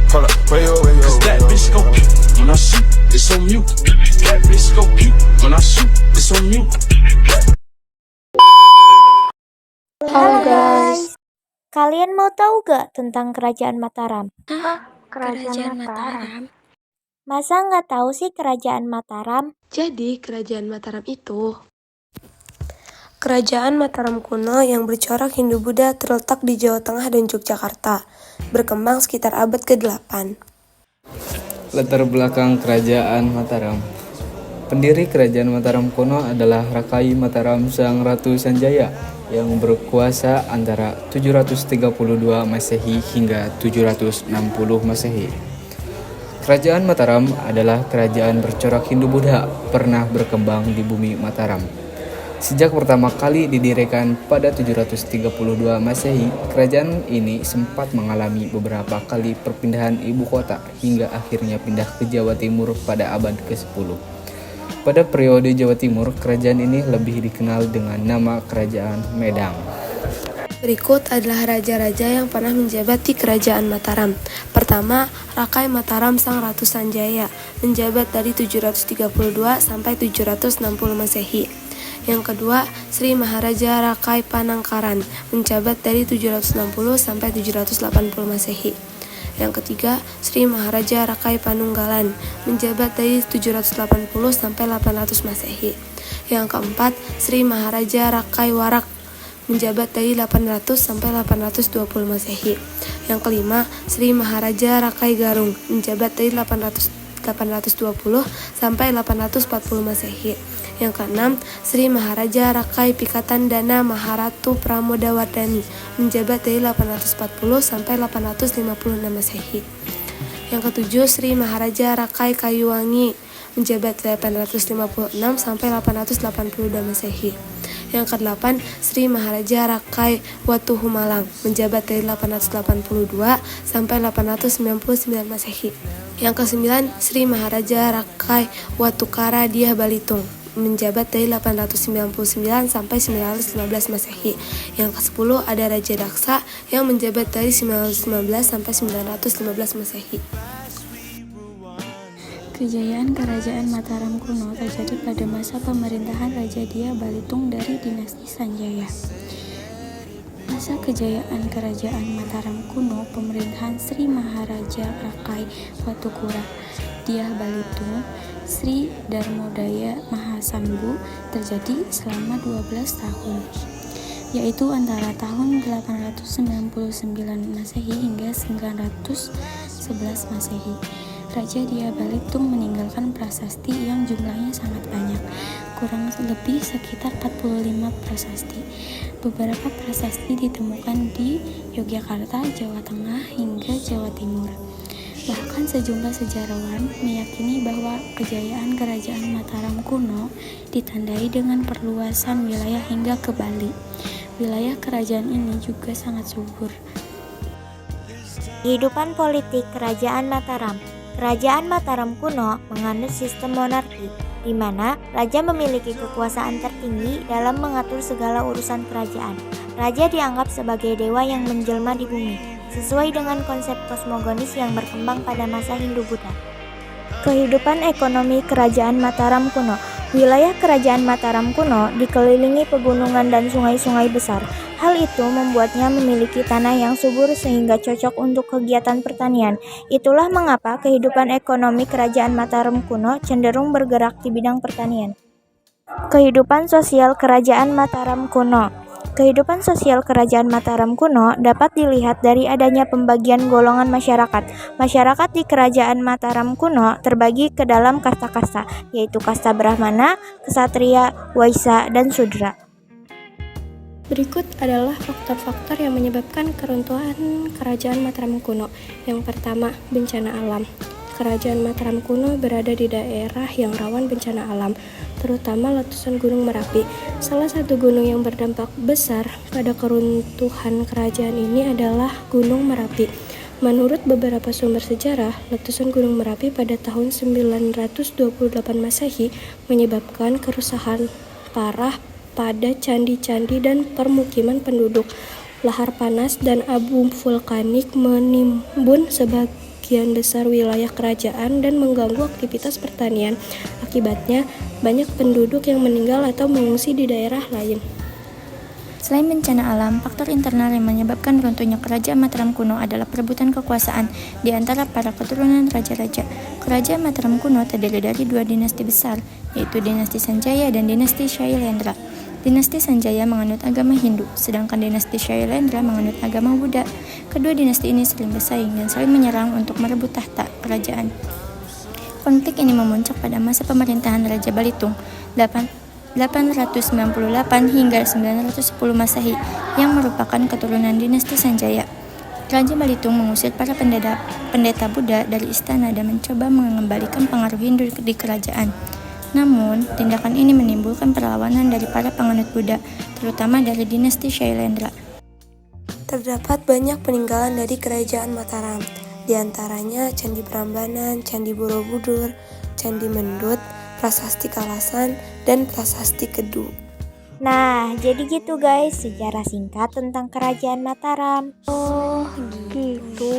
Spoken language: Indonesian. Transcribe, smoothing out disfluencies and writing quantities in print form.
Hold up, cause that bitch go pew when I shoot, it's on mute. That bitch go pew when I shoot, it's on mute. Halo guys, kalian mau tahu gak tentang Kerajaan Mataram? Kerajaan Mataram. Masa nggak tahu sih Kerajaan Mataram? Jadi Kerajaan Mataram itu Kerajaan Mataram kuno yang bercorak Hindu-Buddha terletak di Jawa Tengah dan Yogyakarta, berkembang sekitar abad ke-8. Latar belakang Kerajaan Mataram. Pendiri Kerajaan Mataram kuno adalah Rakai Mataram Sang Ratu Sanjaya yang berkuasa antara 732 Masehi hingga 760 Masehi. Kerajaan Mataram adalah kerajaan bercorak Hindu-Buddha pernah berkembang di bumi Mataram. Sejak pertama kali didirikan pada 732 Masehi, kerajaan ini sempat mengalami beberapa kali perpindahan ibu kota hingga akhirnya pindah ke Jawa Timur pada abad ke-10. Pada periode Jawa Timur, kerajaan ini lebih dikenal dengan nama Kerajaan Medang. Berikut adalah raja-raja yang pernah menjabat di Kerajaan Mataram. Pertama, Rakai Mataram Sang Ratu Sanjaya, menjabat dari 732 sampai 760 Masehi. Yang kedua, Sri Maharaja Rakai Panangkaran, menjabat dari 760 sampai 780 Masehi. Yang ketiga, Sri Maharaja Rakai Panunggalan, menjabat dari 780 sampai 800 Masehi. Yang keempat, Sri Maharaja Rakai Warak, menjabat dari 800 sampai 820 Masehi. Yang kelima, Sri Maharaja Rakai Garung, menjabat dari 820 sampai 840 Masehi. Yang keenam, Sri Maharaja Rakai Pikatan Dana Maharatu Pramodawardhani, menjabat dari 840 sampai 856 Masehi. Yang ketujuh, Sri Maharaja Rakai Kayuwangi, menjabat dari 856 sampai 882 Masehi. Yang kedelapan, Sri Maharaja Rakai Watuhumalang, menjabat dari 882 sampai 899 Masehi. Yang kesembilan, Sri Maharaja Rakai Watukara Diah Balitung, menjabat dari 899 sampai 915 Masehi. Yang ke-10 ada Raja Daksa yang menjabat dari 919 sampai 915 Masehi. Kejayaan Kerajaan Mataram kuno terjadi pada masa pemerintahan Raja Diah Balitung dari dinasti Sanjaya. Masa kejayaan Kerajaan Mataram kuno, pemerintahan Sri Maharaja Rakai Watukura Diah Balitung, Sri Darmodaya Mahasambu terjadi selama 12 tahun, yaitu antara tahun 899 Masehi hingga 911 Masehi. Raja Diah Balitung meninggalkan prasasti yang jumlahnya sangat banyak, kurang lebih sekitar 45 prasasti. Beberapa prasasti ditemukan di Yogyakarta, Jawa Tengah, hingga Jawa Timur. Bahkan sejumlah sejarawan meyakini bahwa kejayaan Kerajaan Mataram kuno ditandai dengan perluasan wilayah hingga ke Bali. Wilayah kerajaan ini juga sangat subur. Kehidupan politik Kerajaan Mataram. Kerajaan Mataram kuno menganut sistem monarki, di mana raja memiliki kekuasaan tertinggi dalam mengatur segala urusan kerajaan. Raja dianggap sebagai dewa yang menjelma di bumi, sesuai dengan konsep kosmogonis yang berkembang pada masa Hindu-Buddha. Kehidupan ekonomi Kerajaan Mataram kuno. Wilayah Kerajaan Mataram kuno dikelilingi pegunungan dan sungai-sungai besar. Hal itu membuatnya memiliki tanah yang subur sehingga cocok untuk kegiatan pertanian. Itulah mengapa kehidupan ekonomi Kerajaan Mataram kuno cenderung bergerak di bidang pertanian. Kehidupan sosial Kerajaan Mataram kuno. Kehidupan sosial Kerajaan Mataram kuno dapat dilihat dari adanya pembagian golongan masyarakat. Masyarakat di Kerajaan Mataram kuno terbagi ke dalam kasta-kasta, yaitu kasta Brahmana, Ksatria, Waisya, dan Sudra. Berikut adalah faktor-faktor yang menyebabkan keruntuhan Kerajaan Mataram kuno. Yang pertama, bencana alam. Kerajaan Mataram kuno berada di daerah yang rawan bencana alam, terutama letusan Gunung Merapi. Salah satu gunung yang berdampak besar pada keruntuhan kerajaan ini adalah Gunung Merapi. Menurut beberapa sumber sejarah, letusan Gunung Merapi pada tahun 928 Masehi menyebabkan kerusakan parah pada candi-candi dan permukiman penduduk. Lahar panas dan abu vulkanik menimbun sebagai sebagian besar wilayah kerajaan dan mengganggu aktivitas pertanian. Akibatnya, banyak penduduk yang meninggal atau mengungsi di daerah lain. Selain bencana alam, faktor internal yang menyebabkan runtuhnya kerajaan Mataram kuno adalah perebutan kekuasaan di antara para keturunan raja-raja. Kerajaan Mataram kuno terdiri dari dua dinasti besar, yaitu dinasti Sanjaya dan dinasti Shailendra. Dinasti Sanjaya menganut agama Hindu, sedangkan dinasti Shailendra menganut agama Buddha. Kedua dinasti ini sering bersaing dan saling menyerang untuk merebut tahta kerajaan. Konflik ini memuncak pada masa pemerintahan Raja Balitung 898 hingga 910 Masehi yang merupakan keturunan dinasti Sanjaya. Raja Balitung mengusir para pendeta Buddha dari istana dan mencoba mengembalikan pengaruh Hindu di kerajaan. Namun, tindakan ini menimbulkan perlawanan dari para penganut Buddha, terutama dari dinasti Shailendra. Terdapat banyak peninggalan dari kerajaan Mataram, di antaranya Candi Prambanan, Candi Borobudur, Candi Mendut, Prasasti Kalasan, dan Prasasti Kedu. Nah, jadi gitu guys, sejarah singkat tentang kerajaan Mataram. Oh, gitu.